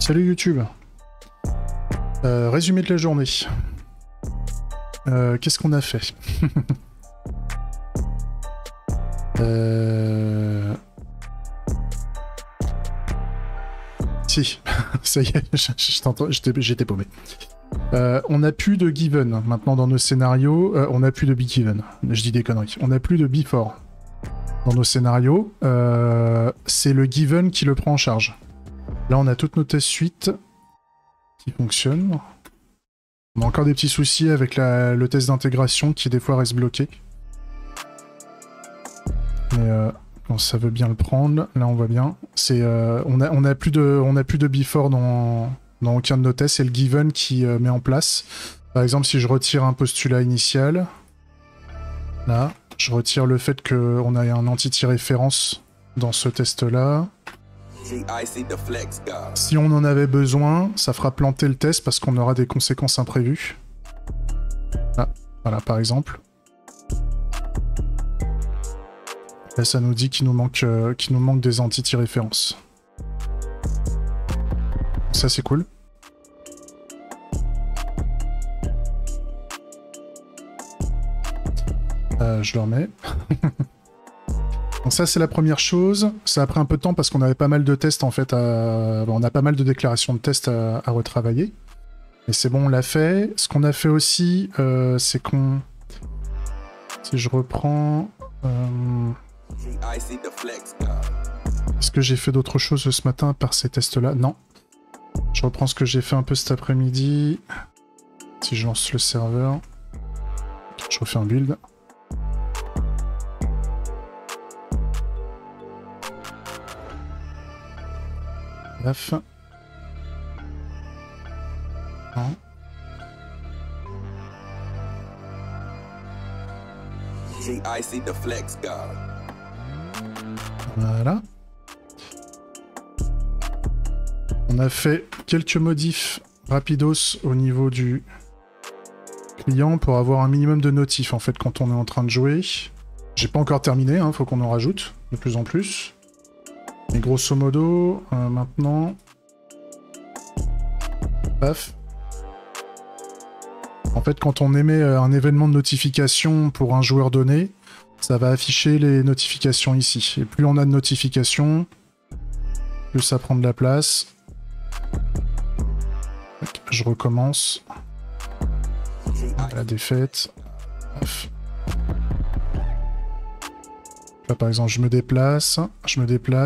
Salut YouTube. Résumé de la journée. Qu'est-ce qu'on a fait? Si, ça y est, j'étais paumé. On n'a plus de given maintenant dans nos scénarios. On n'a plus de be given. Je dis des conneries. On n'a plus de before dans nos scénarios. C'est le given qui le prend en charge. Là, on a toutes nos tests suites qui fonctionnent. On a encore des petits soucis avec le test d'intégration qui des fois reste bloqué. Mais quand ça veut bien le prendre, là on voit bien. On n'a plus de before dans aucun de nos tests, c'est le given qui met en place. Par exemple, si je retire un postulat initial, là, je retire le fait qu'on a un entity référence dans ce test-là. Si on en avait besoin, ça fera planter le test parce qu'on aura des conséquences imprévues. Là, voilà, par exemple. Là, ça nous dit qu'il nous manque des entity références. Ça, c'est cool. Je le remets. Donc ça, c'est la première chose. Ça a pris un peu de temps parce qu'on avait pas mal de tests, en fait. On a pas mal de déclarations de tests à retravailler. Mais c'est bon, on l'a fait. Ce qu'on a fait aussi, c'est qu'on... Si je reprends... Est-ce que j'ai fait d'autres choses ce matin par ces tests-là? Non. Je reprends ce que j'ai fait un peu cet après-midi. Si je lance le serveur, je refais un build. Bref. Non. Voilà. On a fait quelques modifs rapidos au niveau du client pour avoir un minimum de notifs en fait quand on est en train de jouer. J'ai pas encore terminé, hein, faut qu'on en rajoute de plus en plus. Mais grosso modo, maintenant... Paf. En fait, quand on émet un événement de notification pour un joueur donné, ça va afficher les notifications ici. Et plus on a de notifications, plus ça prend de la place. Je recommence. La défaite. Paf. Là, par exemple, je me déplace,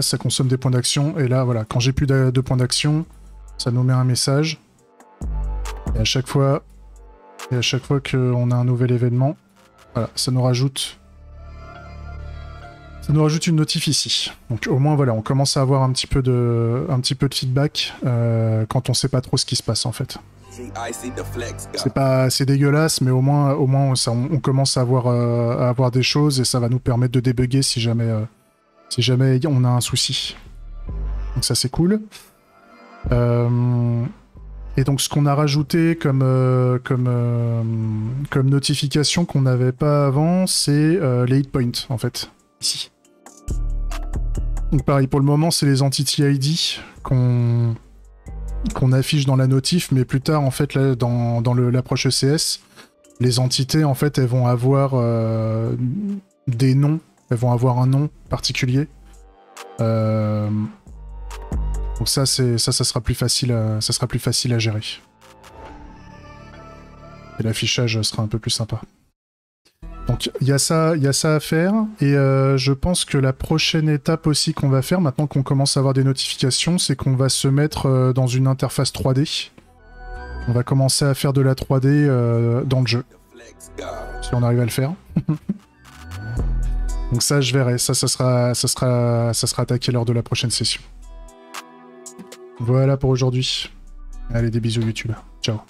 ça consomme des points d'action, et là, voilà, quand j'ai plus de points d'action, ça nous met un message. Et à chaque fois qu'on a un nouvel événement, voilà, ça nous rajoute une notif ici. Donc au moins, voilà, on commence à avoir un petit peu de feedback quand on sait pas trop ce qui se passe, en fait. C'est dégueulasse, mais au moins on commence à avoir des choses et ça va nous permettre de débugger si jamais on a un souci. Donc ça c'est cool. Et donc ce qu'on a rajouté comme notification qu'on n'avait pas avant, c'est les hit points en fait, ici. Donc pareil, pour le moment c'est les entity ID qu'on affiche dans la notif, mais plus tard en fait là, dans l'approche ECS, les entités en fait elles vont avoir des noms, elles vont avoir un nom particulier. Donc ça sera plus facile à gérer. Et l'affichage sera un peu plus sympa. Donc il y a ça à faire, et je pense que la prochaine étape aussi qu'on va faire, maintenant qu'on commence à avoir des notifications, c'est qu'on va se mettre dans une interface 3D. On va commencer à faire de la 3D dans le jeu. Si on arrive à le faire. Donc ça je verrai, ça sera attaqué lors de la prochaine session. Voilà pour aujourd'hui. Allez, des bisous YouTube. Ciao.